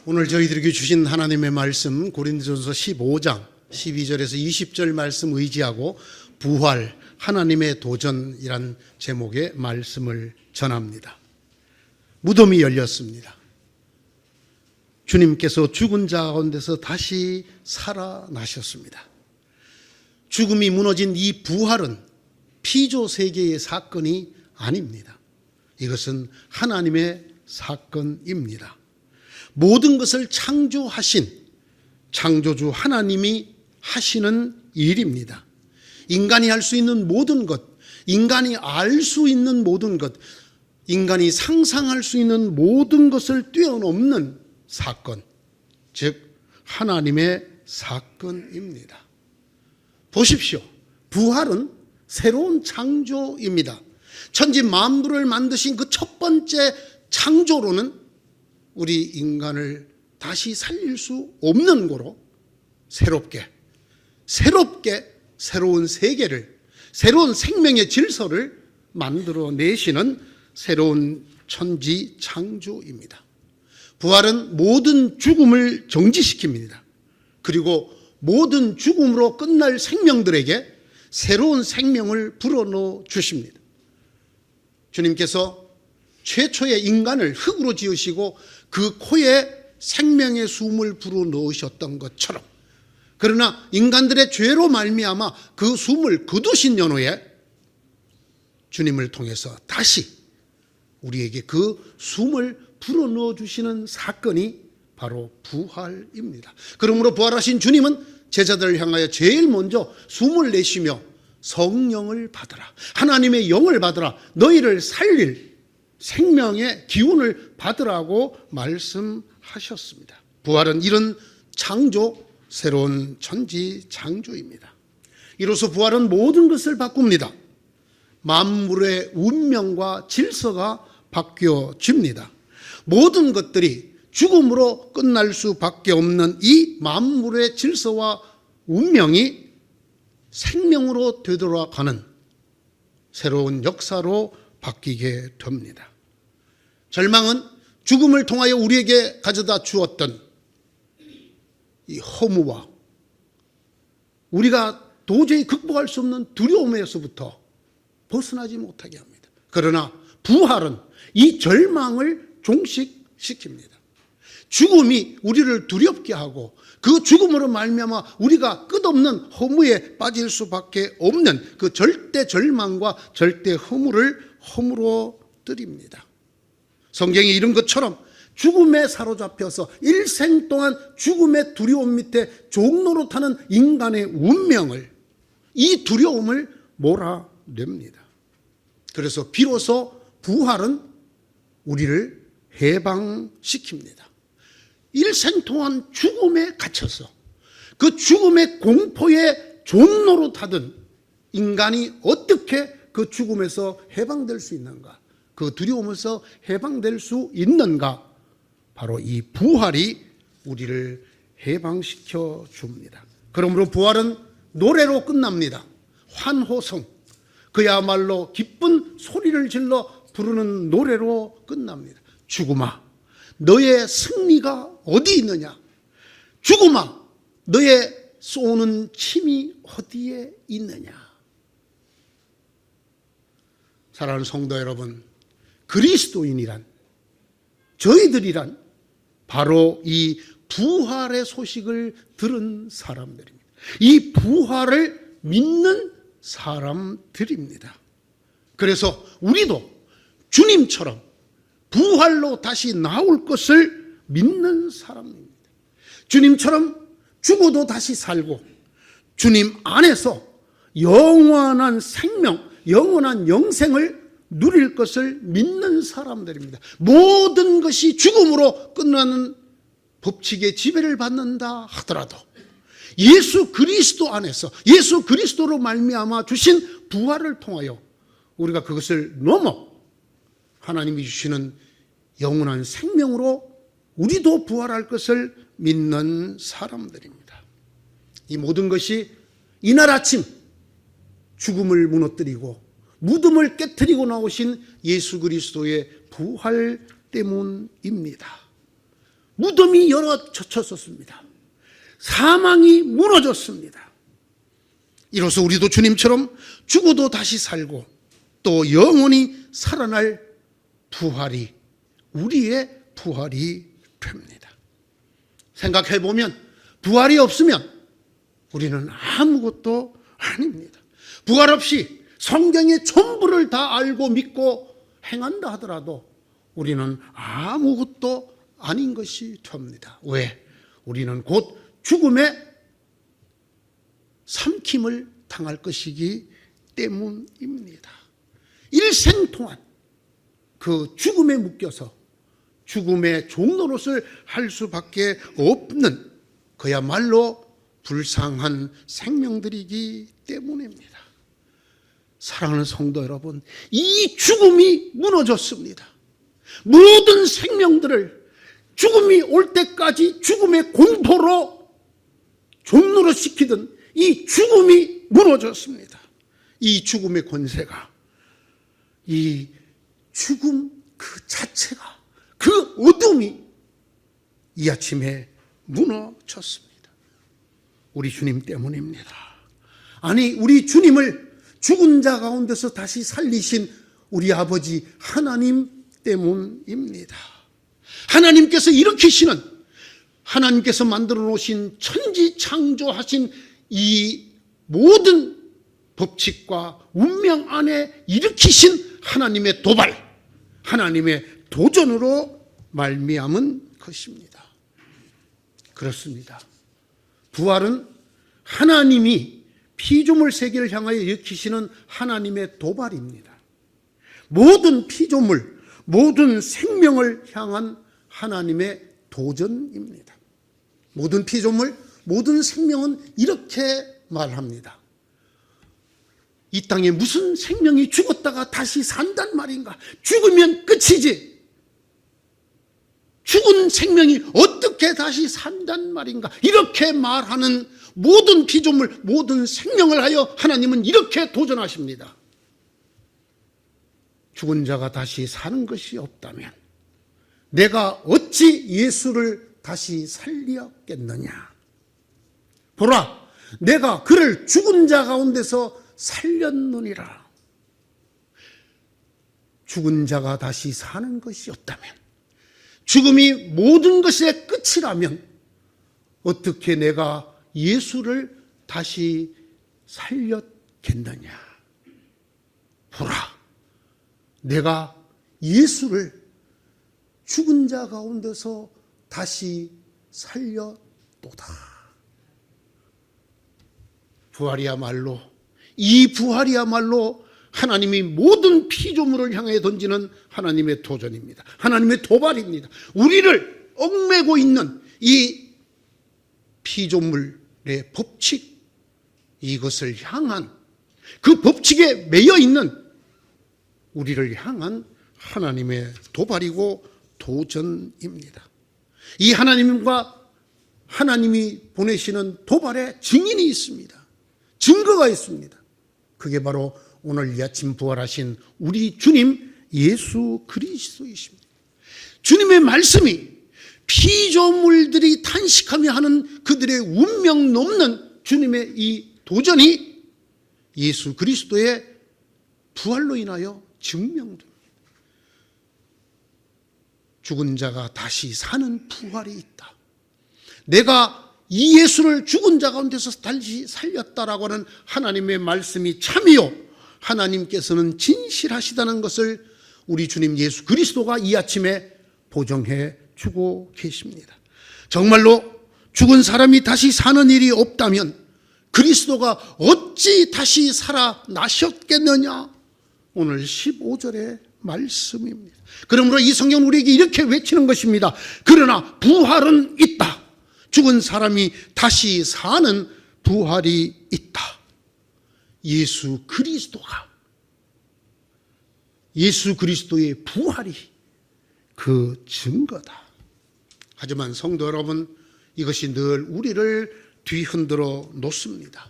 오늘 저희들에게 주신 하나님의 말씀 고린도전서 15장 12절에서 20절 말씀 의지하고 부활, 하나님의 도전이란 제목의 말씀을 전합니다. 무덤이 열렸습니다. 주님께서 죽은 자 가운데서 다시 살아나셨습니다. 죽음이 무너진 이 부활은 피조 세계의 사건이 아닙니다. 이것은 하나님의 사건입니다. 모든 것을 창조하신 창조주 하나님이 하시는 일입니다. 인간이 할 수 있는 모든 것, 인간이 알 수 있는 모든 것, 인간이 상상할 수 있는 모든 것을 뛰어넘는 사건, 즉 하나님의 사건입니다. 보십시오. 부활은 새로운 창조입니다. 천지 만물을 만드신 그 첫 번째 창조로는 우리 인간을 다시 살릴 수 없는 거로 새롭게 새로운 세계를, 새로운 생명의 질서를 만들어내시는 새로운 천지 창조입니다. 부활은 모든 죽음을 정지시킵니다. 그리고 모든 죽음으로 끝날 생명들에게 새로운 생명을 불어넣어 주십니다. 주님께서 최초의 인간을 흙으로 지으시고 그 코에 생명의 숨을 불어넣으셨던 것처럼, 그러나 인간들의 죄로 말미암아 그 숨을 거두신 연후에 주님을 통해서 다시 우리에게 그 숨을 불어넣어 주시는 사건이 바로 부활입니다. 그러므로 부활하신 주님은 제자들을 향하여 제일 먼저 숨을 내쉬며 성령을 받으라, 하나님의 영을 받으라, 너희를 살릴 생명의 기운을 받으라고 말씀하셨습니다. 부활은 이런 창조, 새로운 천지 창조입니다. 이로써 부활은 모든 것을 바꿉니다. 만물의 운명과 질서가 바뀌어집니다. 모든 것들이 죽음으로 끝날 수밖에 없는 이 만물의 질서와 운명이 생명으로 되돌아가는 새로운 역사로 바뀌게 됩니다. 절망은 죽음을 통하여 우리에게 가져다 주었던 이 허무와 우리가 도저히 극복할 수 없는 두려움에서부터 벗어나지 못하게 합니다. 그러나 부활은 이 절망을 종식시킵니다. 죽음이 우리를 두렵게 하고 그 죽음으로 말미암아 우리가 끝없는 허무에 빠질 수밖에 없는 그 절대 절망과 절대 허무를 허물어뜨립니다. 성경이 이런 것처럼 죽음에 사로잡혀서 일생 동안 죽음의 두려움 밑에 종노릇하는 인간의 운명을, 이 두려움을 몰아냅니다. 그래서 비로소 부활은 우리를 해방시킵니다. 일생 동안 죽음에 갇혀서 그 죽음의 공포에 종노릇하던 인간이 어떻게 그 죽음에서 해방될 수 있는가, 그 두려움에서 해방될 수 있는가, 바로 이 부활이 우리를 해방시켜 줍니다. 그러므로 부활은 노래로 끝납니다. 환호성, 그야말로 기쁜 소리를 질러 부르는 노래로 끝납니다. 죽음아, 너의 승리가 어디 있느냐? 죽음아, 너의 쏘는 침이 어디에 있느냐? 사랑하는 성도 여러분, 그리스도인이란, 저희들이란 바로 이 부활의 소식을 들은 사람들입니다. 이 부활을 믿는 사람들입니다. 그래서 우리도 주님처럼 부활로 다시 나올 것을 믿는 사람입니다. 주님처럼 죽어도 다시 살고 주님 안에서 영원한 생명, 영원한 영생을 누릴 것을 믿는 사람들입니다. 모든 것이 죽음으로 끝나는 법칙의 지배를 받는다 하더라도 예수 그리스도 안에서, 예수 그리스도로 말미암아 주신 부활을 통하여 우리가 그것을 넘어 하나님이 주시는 영원한 생명으로 우리도 부활할 것을 믿는 사람들입니다. 이 모든 것이 이날 아침 죽음을 무너뜨리고 무덤을 깨트리고 나오신 예수 그리스도의 부활 때문입니다. 무덤이 열어젖혔었습니다. 사망이 무너졌습니다. 이로써 우리도 주님처럼 죽어도 다시 살고 또 영원히 살아날 부활이 우리의 부활이 됩니다. 생각해보면 부활이 없으면 우리는 아무것도 아닙니다. 부활 없이 성경의 전부를 다 알고 믿고 행한다 하더라도 우리는 아무것도 아닌 것이 됩니다. 왜? 우리는 곧 죽음의 삼킴을 당할 것이기 때문입니다. 일생 동안 그 죽음에 묶여서 죽음의 종노릇을 할 수밖에 없는 그야말로 불쌍한 생명들이기 때문입니다. 사랑하는 성도 여러분, 이 죽음이 무너졌습니다. 모든 생명들을 죽음이 올 때까지 죽음의 공포로 종노릇시키던 이 죽음이 무너졌습니다. 이 죽음의 권세가, 이 죽음 그 자체가, 그 어둠이 이 아침에 무너졌습니다. 우리 주님 때문입니다. 아니, 우리 주님을 죽은 자 가운데서 다시 살리신 우리 아버지 하나님 때문입니다. 하나님께서 일으키시는, 하나님께서 만들어 놓으신 천지 창조하신 이 모든 법칙과 운명 안에 일으키신 하나님의 도발, 하나님의 도전으로 말미암은 것입니다. 그렇습니다. 부활은 하나님이 피조물 세계를 향하여 일으키시는 하나님의 도발입니다. 모든 피조물, 모든 생명을 향한 하나님의 도전입니다. 모든 피조물, 모든 생명은 이렇게 말합니다. 이 땅에 무슨 생명이 죽었다가 다시 산단 말인가? 죽으면 끝이지. 죽은 생명이 어떻게 다시 산단 말인가? 이렇게 말하는 모든 피조물, 모든 생명을 하여 하나님은 이렇게 도전하십니다. 죽은 자가 다시 사는 것이 없다면 내가 어찌 예수를 다시 살렸겠느냐? 보라, 내가 그를 죽은 자 가운데서 살렸느니라. 죽은 자가 다시 사는 것이 없다면, 죽음이 모든 것의 끝이라면 어떻게 내가 예수를 다시 살렸겠느냐? 보라, 내가 예수를 죽은 자 가운데서 다시 살렸도다. 부활이야말로, 이 부활이야말로 하나님이 모든 피조물을 향해 던지는 하나님의 도전입니다. 하나님의 도발입니다. 우리를 얽매고 있는 이 피조물의 법칙, 이것을 향한, 그 법칙에 매여 있는 우리를 향한 하나님의 도발이고 도전입니다. 이 하나님과 하나님이 보내시는 도발에 증인이 있습니다. 증거가 있습니다. 그게 바로 오늘 이 아침 부활하신 우리 주님 예수 그리스도이십니다. 주님의 말씀이 피조물들이 탄식하며 하는 그들의 운명 넘는 주님의 이 도전이 예수 그리스도의 부활로 인하여 증명됩니다. 죽은 자가 다시 사는 부활이 있다. 내가 이 예수를 죽은 자 가운데서 다시 살렸다라고 하는 하나님의 말씀이 참이요, 하나님께서는 진실하시다는 것을 우리 주님 예수 그리스도가 이 아침에 보정해 주고 계십니다. 정말로 죽은 사람이 다시 사는 일이 없다면 그리스도가 어찌 다시 살아나셨겠느냐? 오늘 15절의 말씀입니다. 그러므로 이 성경은 우리에게 이렇게 외치는 것입니다. 그러나 부활은 있다. 죽은 사람이 다시 사는 부활이 있다. 예수 그리스도가, 예수 그리스도의 부활이 그 증거다. 하지만 성도 여러분, 이것이 늘 우리를 뒤흔들어 놓습니다.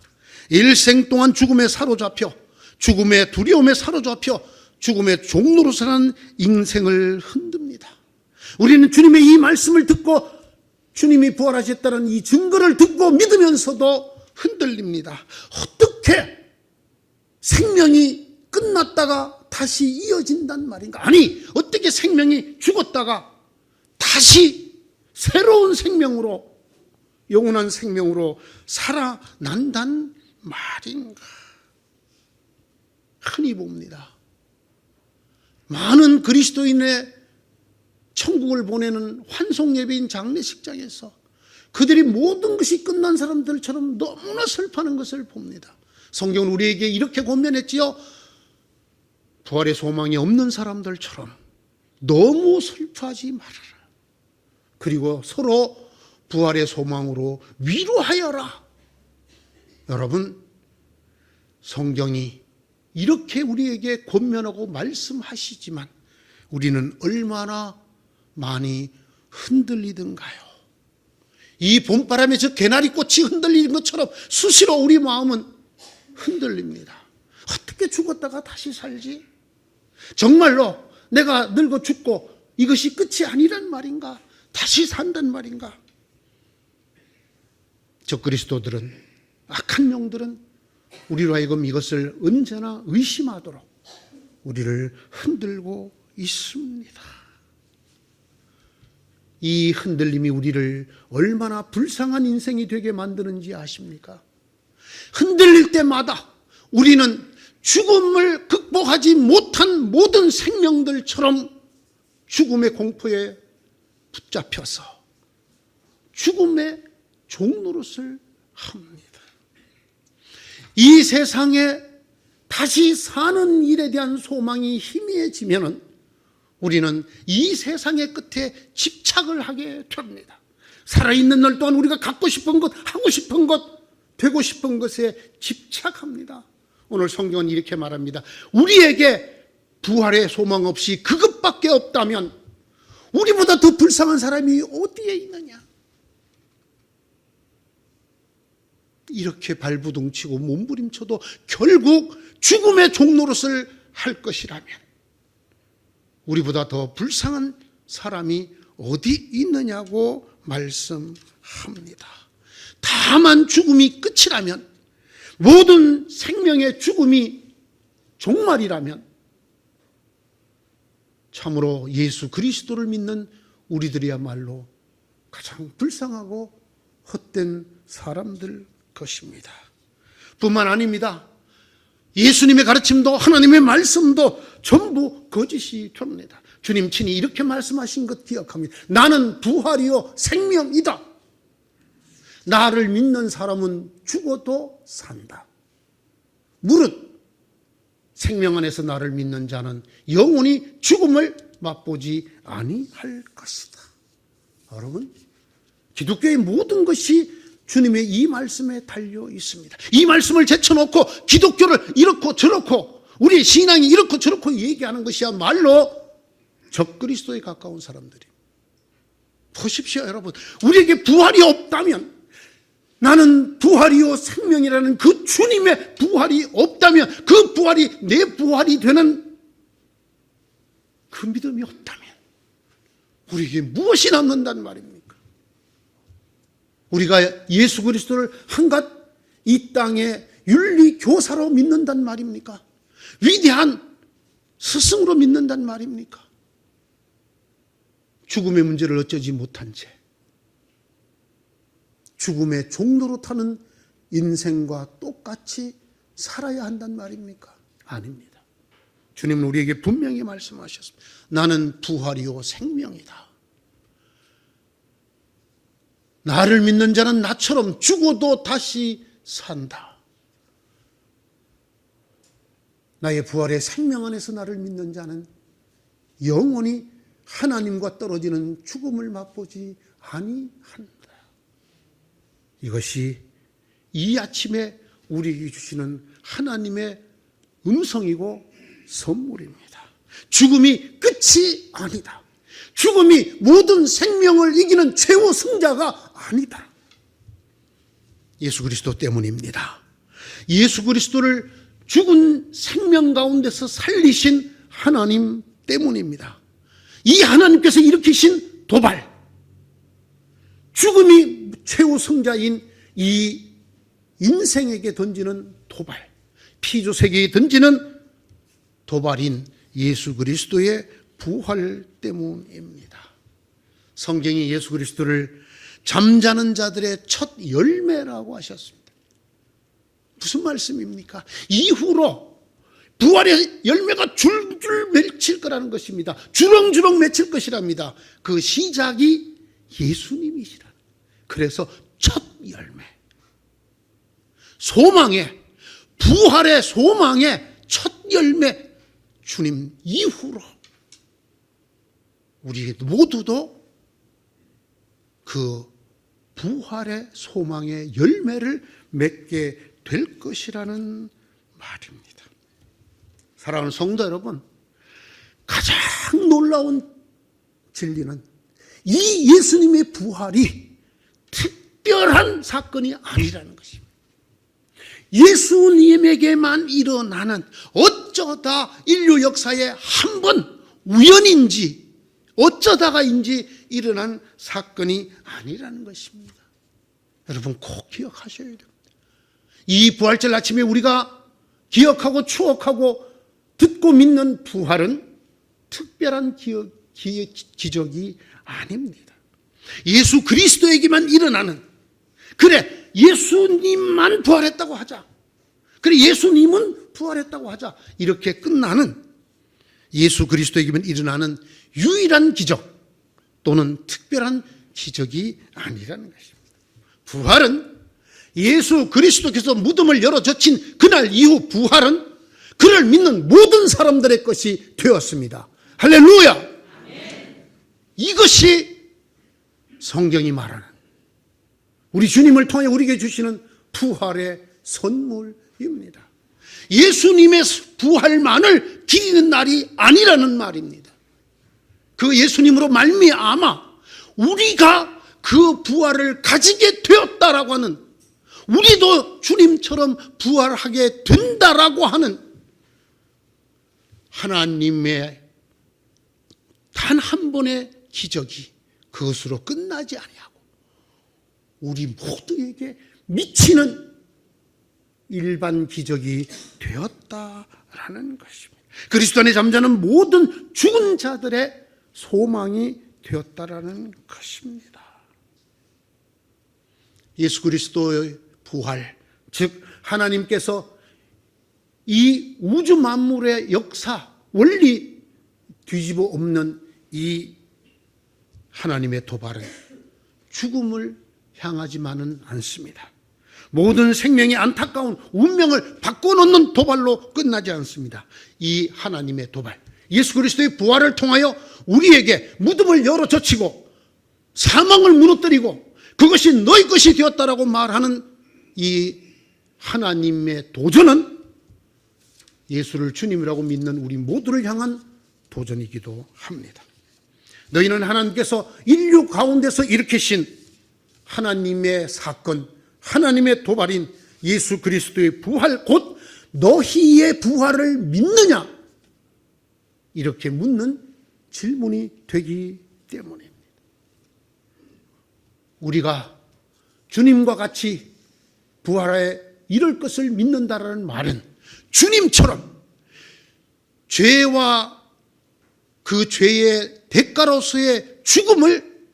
일생 동안 죽음에 사로잡혀, 죽음의 두려움에 사로잡혀 죽음의 종로로 사는 인생을 흔듭니다. 우리는 주님의 이 말씀을 듣고 주님이 부활하셨다는 이 증거를 듣고 믿으면서도 흔들립니다. 어떻게 생명이 끝났다가 다시 이어진단 말인가? 아니, 어떻게 생명이 죽었다가 다시 새로운 생명으로, 영원한 생명으로 살아난단 말인가? 흔히 봅니다. 많은 그리스도인의 천국을 보내는 환송예배인 장례식장에서 그들이 모든 것이 끝난 사람들처럼 너무나 슬퍼하는 것을 봅니다. 성경은 우리에게 이렇게 권면했지요. 부활의 소망이 없는 사람들처럼 너무 슬퍼하지 말아라. 그리고 서로 부활의 소망으로 위로하여라. 여러분, 성경이 이렇게 우리에게 권면하고 말씀하시지만 우리는 얼마나 많이 흔들리던가요? 이 봄바람에 저 개나리꽃이 흔들리는 것처럼 수시로 우리 마음은 흔들립니다. 어떻게 죽었다가 다시 살지? 정말로 내가 늙어 죽고 이것이 끝이 아니란 말인가? 다시 산단 말인가? 적그리스도들은, 악한 영들은 우리로 하여금 이것을 언제나 의심하도록 우리를 흔들고 있습니다. 이 흔들림이 우리를 얼마나 불쌍한 인생이 되게 만드는지 아십니까? 흔들릴 때마다 우리는 죽음을 극복하지 못한 모든 생명들처럼 죽음의 공포에 붙잡혀서 죽음의 종노릇을 합니다. 이 세상에 다시 사는 일에 대한 소망이 희미해지면 우리는 이 세상의 끝에 집착을 하게 됩니다. 살아있는 날 동안 우리가 갖고 싶은 것, 하고 싶은 것, 되고 싶은 것에 집착합니다. 오늘 성경은 이렇게 말합니다. 우리에게 부활의 소망 없이 그것밖에 없다면 우리보다 더 불쌍한 사람이 어디에 있느냐? 이렇게 발부둥치고 몸부림쳐도 결국 죽음의 종노릇을 할 것이라면 우리보다 더 불쌍한 사람이 어디 있느냐고 말씀합니다. 다만 죽음이 끝이라면, 모든 생명의 죽음이 종말이라면 참으로 예수 그리스도를 믿는 우리들이야말로 가장 불쌍하고 헛된 사람들 것입니다. 뿐만 아닙니다. 예수님의 가르침도 하나님의 말씀도 전부 거짓이 됩니다. 주님 친히 이렇게 말씀하신 것 기억합니다. 나는 부활이요 생명이다. 나를 믿는 사람은 죽어도 산다. 무릇 생명 안에서 나를 믿는 자는 영원히 죽음을 맛보지 아니할 것이다. 여러분, 기독교의 모든 것이 주님의 이 말씀에 달려 있습니다. 이 말씀을 제쳐놓고 기독교를 이렇고 저렇고 우리의 신앙이 이렇고 저렇고 얘기하는 것이야말로 적그리스도에 가까운 사람들입니다. 보십시오, 여러분. 우리에게 부활이 없다면, 나는 부활이요 생명이라는 그 주님의 부활이 없다면, 그 부활이 내 부활이 되는 그 믿음이 없다면 우리에게 무엇이 남는단 말입니까? 우리가 예수 그리스도를 한갓 이 땅의 윤리교사로 믿는단 말입니까? 위대한 스승으로 믿는단 말입니까? 죽음의 문제를 어쩌지 못한 채 죽음의 종노릇하는 인생과 똑같이 살아야 한단 말입니까? 아닙니다. 주님은 우리에게 분명히 말씀하셨습니다. 나는 부활이요 생명이다. 나를 믿는 자는 나처럼 죽어도 다시 산다. 나의 부활의 생명 안에서 나를 믿는 자는 영원히 하나님과 떨어지는 죽음을 맛보지 아니한다. 이것이 이 아침에 우리에게 주시는 하나님의 음성이고 선물입니다. 죽음이 끝이 아니다. 죽음이 모든 생명을 이기는 최후 승자가 아니다. 예수 그리스도 때문입니다. 예수 그리스도를 죽은 생명 가운데서 살리신 하나님 때문입니다. 이 하나님께서 일으키신 도발, 죽음이 최우승자인 이 인생에게 던지는 도발, 피조세계에 던지는 도발인 예수 그리스도의 부활 때문입니다. 성경이 예수 그리스도를 잠자는 자들의 첫 열매라고 하셨습니다. 무슨 말씀입니까? 이후로 부활의 열매가 줄줄 맺힐 거라는 것입니다. 주렁주렁 맺힐 것이랍니다. 그 시작이 예수님이시라. 그래서 첫 열매, 소망의, 부활의 소망의 첫 열매, 주님 이후로 우리 모두도 그 부활의 소망의 열매를 맺게 될 것이라는 말입니다. 사랑하는 성도 여러분, 가장 놀라운 진리는 이 예수님의 부활이 특별한 사건이 아니라는 것입니다. 예수님에게만 일어나는, 어쩌다 인류 역사에 한 번 우연인지 어쩌다가인지 일어난 사건이 아니라는 것입니다. 여러분 꼭 기억하셔야 됩니다. 이 부활절 아침에 우리가 기억하고 추억하고 듣고 믿는 부활은 특별한 기적이 아닙니다. 예수 그리스도에게만 일어나는, 그래 예수님만 부활했다고 하자, 그래 예수님은 부활했다고 하자, 이렇게 끝나는, 예수 그리스도에게만 일어나는 유일한 기적 또는 특별한 기적이 아니라는 것입니다. 부활은 예수 그리스도께서 무덤을 열어 젖힌 그날 이후 부활은 그를 믿는 모든 사람들의 것이 되었습니다. 할렐루야! 이것이 성경이 말하는, 우리 주님을 통해 우리에게 주시는 부활의 선물입니다. 예수님의 부활만을 기리는 날이 아니라는 말입니다. 그 예수님으로 말미암아 우리가 그 부활을 가지게 되었다라고 하는, 우리도 주님처럼 부활하게 된다라고 하는 하나님의 단 한 번의 기적이 그것으로 끝나지 아니하고 우리 모두에게 미치는 일반 기적이 되었다라는 것입니다. 그리스도 안에 잠자는 모든 죽은 자들의 소망이 되었다라는 것입니다. 예수 그리스도의 부활, 즉 하나님께서 이 우주 만물의 역사, 원리 뒤집어 엎는 이 하나님의 도발은 죽음을 향하지만은 않습니다. 모든 생명의 안타까운 운명을 바꿔놓는 도발로 끝나지 않습니다. 이 하나님의 도발, 예수 그리스도의 부활을 통하여 우리에게 무덤을 열어 젖히고 사망을 무너뜨리고 그것이 너희 것이 되었다라고 말하는 이 하나님의 도전은 예수를 주님이라고 믿는 우리 모두를 향한 도전이기도 합니다. 너희는 하나님께서 인류 가운데서 일으키신 하나님의 사건, 하나님의 도발인 예수 그리스도의 부활, 곧 너희의 부활을 믿느냐? 이렇게 묻는 질문이 되기 때문입니다. 우리가 주님과 같이 부활에 이를 것을 믿는다라는 말은 주님처럼 죄와 그 죄의 대가로서의 죽음을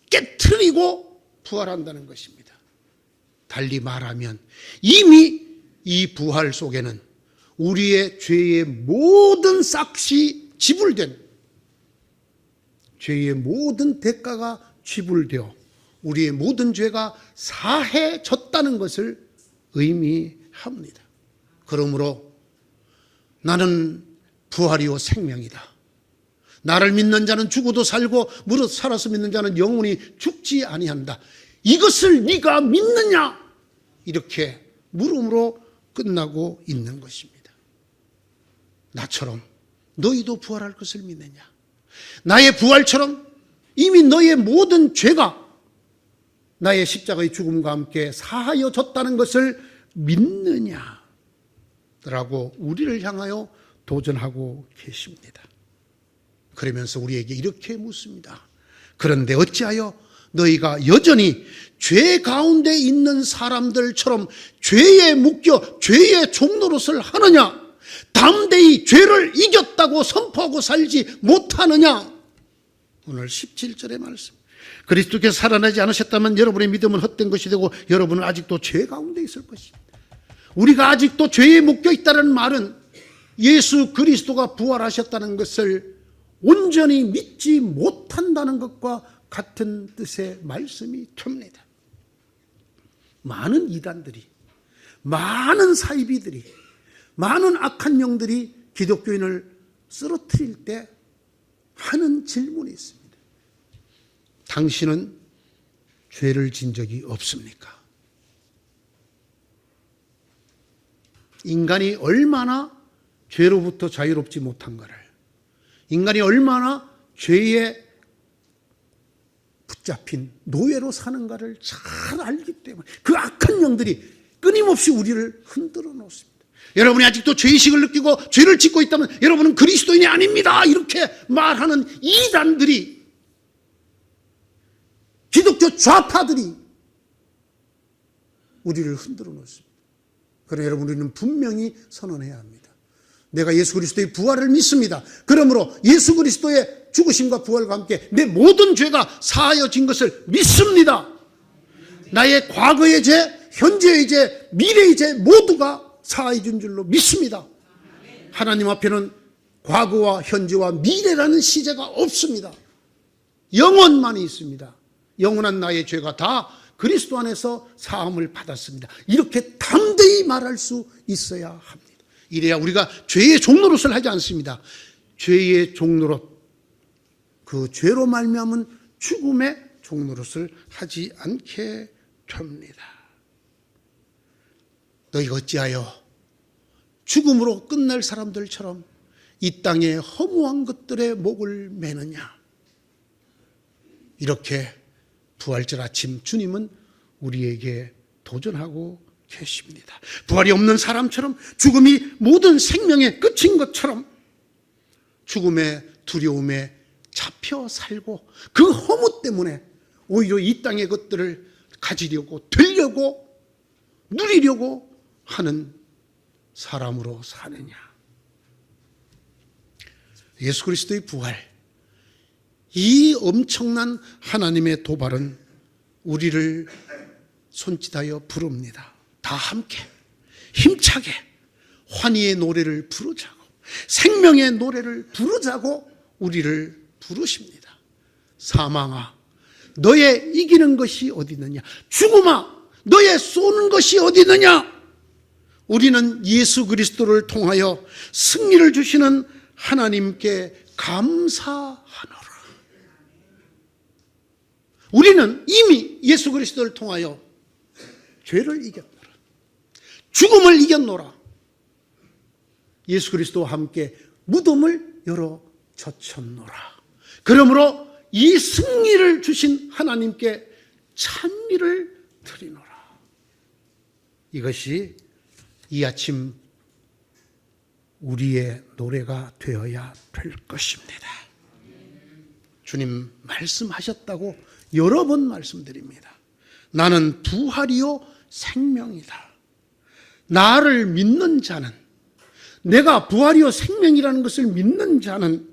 깨트리고 부활한다는 것입니다. 달리 말하면 이미 이 부활 속에는 우리의 죄의 모든 싹이 지불된, 죄의 모든 대가가 지불되어 우리의 모든 죄가 사해졌다는 것을 의미합니다. 그러므로 나는 부활이요 생명이다. 나를 믿는 자는 죽어도 살고 무릇 살아서 믿는 자는 영원히 죽지 아니한다. 이것을 네가 믿느냐? 이렇게 물음으로 끝나고 있는 것입니다. 나처럼 너희도 부활할 것을 믿느냐? 나의 부활처럼 이미 너의 모든 죄가 나의 십자가의 죽음과 함께 사하여졌다는 것을 믿느냐? 라고 우리를 향하여 도전하고 계십니다. 그러면서 우리에게 이렇게 묻습니다. 그런데 어찌하여 너희가 여전히 죄 가운데 있는 사람들처럼 죄에 묶여 죄의 종노릇을 하느냐? 담대히 죄를 이겼다고 선포하고 살지 못하느냐? 오늘 17절의 말씀. 그리스도께서 살아나지 않으셨다면 여러분의 믿음은 헛된 것이 되고 여러분은 아직도 죄 가운데 있을 것입니다. 우리가 아직도 죄에 묶여 있다는 말은 예수 그리스도가 부활하셨다는 것을 온전히 믿지 못한다는 것과 같은 뜻의 말씀이 됩니다. 많은 이단들이, 많은 사이비들이, 많은 악한 영들이 기독교인을 쓰러뜨릴 때 하는 질문이 있습니다. 당신은 죄를 진 적이 없습니까? 인간이 얼마나 죄로부터 자유롭지 못한가를, 인간이 얼마나 죄에 붙잡힌 노예로 사는가를 잘 알기 때문에 그 악한 영들이 끊임없이 우리를 흔들어 놓습니다. 여러분이 아직도 죄의식을 느끼고 죄를 짓고 있다면 여러분은 그리스도인이 아닙니다, 이렇게 말하는 이단들이, 기독교 좌파들이 우리를 흔들어 놓습니다. 그러나 여러분, 우리는 분명히 선언해야 합니다. 내가 예수 그리스도의 부활을 믿습니다. 그러므로 예수 그리스도의 죽으심과 부활과 함께 내 모든 죄가 사하여진 것을 믿습니다. 나의 과거의 죄, 현재의 죄, 미래의 죄 모두가 사하여진 줄로 믿습니다. 하나님 앞에는 과거와 현재와 미래라는 시제가 없습니다. 영원만이 있습니다. 영원한 나의 죄가 다 그리스도 안에서 사함을 받았습니다. 이렇게 담대히 말할 수 있어야 합니다. 이래야 우리가 죄의 종노릇을 하지 않습니다. 죄의 종노릇, 그 죄로 말미암은 죽음의 종노릇을 하지 않게 됩니다. 너희가 어찌하여 죽음으로 끝날 사람들처럼 이 땅의 허무한 것들의 목을 매느냐? 이렇게 부활절 아침 주님은 우리에게 도전하고 계십니다. 부활이 없는 사람처럼, 죽음이 모든 생명의 끝인 것처럼 죽음의 두려움에 잡혀 살고 그 허무 때문에 오히려 이 땅의 것들을 가지려고, 되려고, 누리려고 하는 사람으로 사느냐? 예수 그리스도의 부활, 이 엄청난 하나님의 도발은 우리를 손짓하여 부릅니다. 다 함께 힘차게 환희의 노래를 부르자고, 생명의 노래를 부르자고 우리를 부르십니다. 사망아, 너의 이기는 것이 어디 있느냐? 죽음아, 너의 쏘는 것이 어디 있느냐? 우리는 예수 그리스도를 통하여 승리를 주시는 하나님께 감사하노라. 우리는 이미 예수 그리스도를 통하여 죄를 이겼노라, 죽음을 이겼노라. 예수 그리스도와 함께 무덤을 열어 젖혔노라. 그러므로 이 승리를 주신 하나님께 찬미를 드리노라. 이것이 이 아침 우리의 노래가 되어야 될 것입니다. 주님 말씀하셨다고 여러 번 말씀드립니다. 나는 부활이요 생명이다. 나를 믿는 자는, 내가 부활이요 생명이라는 것을 믿는 자는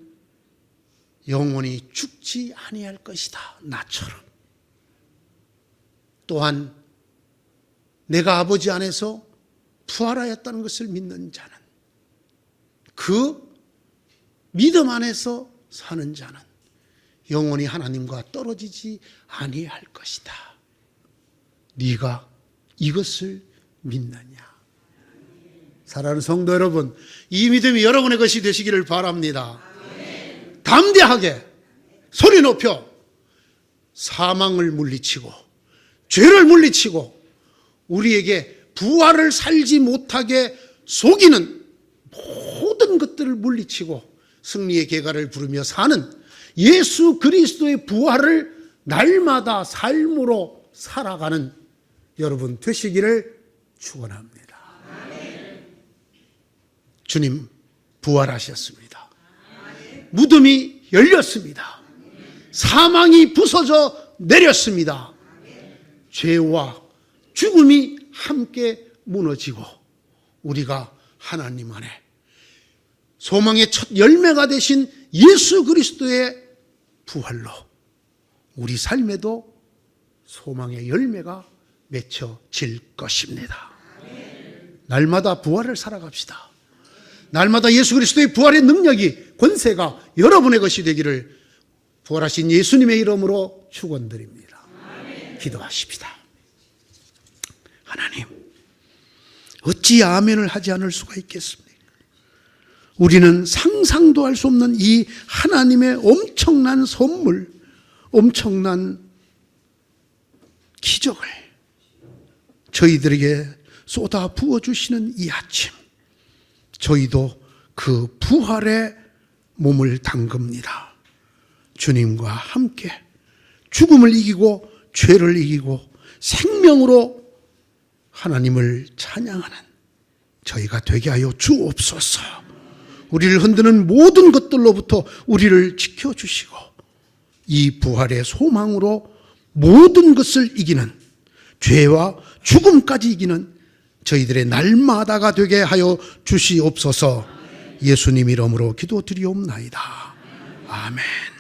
영원히 죽지 아니할 것이다. 나처럼. 또한 내가 아버지 안에서 부활하였다는 것을 믿는 자는, 그 믿음 안에서 사는 자는 영원히 하나님과 떨어지지 아니할 것이다. 네가 이것을 믿느냐? 사랑하는 성도 여러분, 이 믿음이 여러분의 것이 되시기를 바랍니다. 담대하게 소리 높여 사망을 물리치고 죄를 물리치고 우리에게 부활을 살지 못하게 속이는 모든 것들을 물리치고 승리의 계가를 부르며 사는 예수 그리스도의 부활을 날마다 삶으로 살아가는 여러분 되시기를 축원합니다. 주님 부활하셨습니다. 무덤이 열렸습니다. 사망이 부서져 내렸습니다. 죄와 죽음이 함께 무너지고 우리가 하나님 안에 소망의 첫 열매가 되신 예수 그리스도의 부활로 우리 삶에도 소망의 열매가 맺혀질 것입니다. 날마다 부활을 살아갑시다. 날마다 예수 그리스도의 부활의 능력이, 권세가 여러분의 것이 되기를 부활하신 예수님의 이름으로 축원드립니다. 기도하십시다. 하나님, 어찌 아멘을 하지 않을 수가 있겠습니까? 우리는 상상도 할 수 없는 이 하나님의 엄청난 선물, 엄청난 기적을 저희들에게 쏟아 부어주시는 이 아침, 저희도 그 부활의 몸을 담급니다. 주님과 함께 죽음을 이기고 죄를 이기고 생명으로 하나님을 찬양하는 저희가 되게 하여 주옵소서. 우리를 흔드는 모든 것들로부터 우리를 지켜주시고 이 부활의 소망으로 모든 것을 이기는, 죄와 죽음까지 이기는 저희들의 날마다가 되게 하여 주시옵소서. 예수님 이름으로 기도드리옵나이다. 아멘.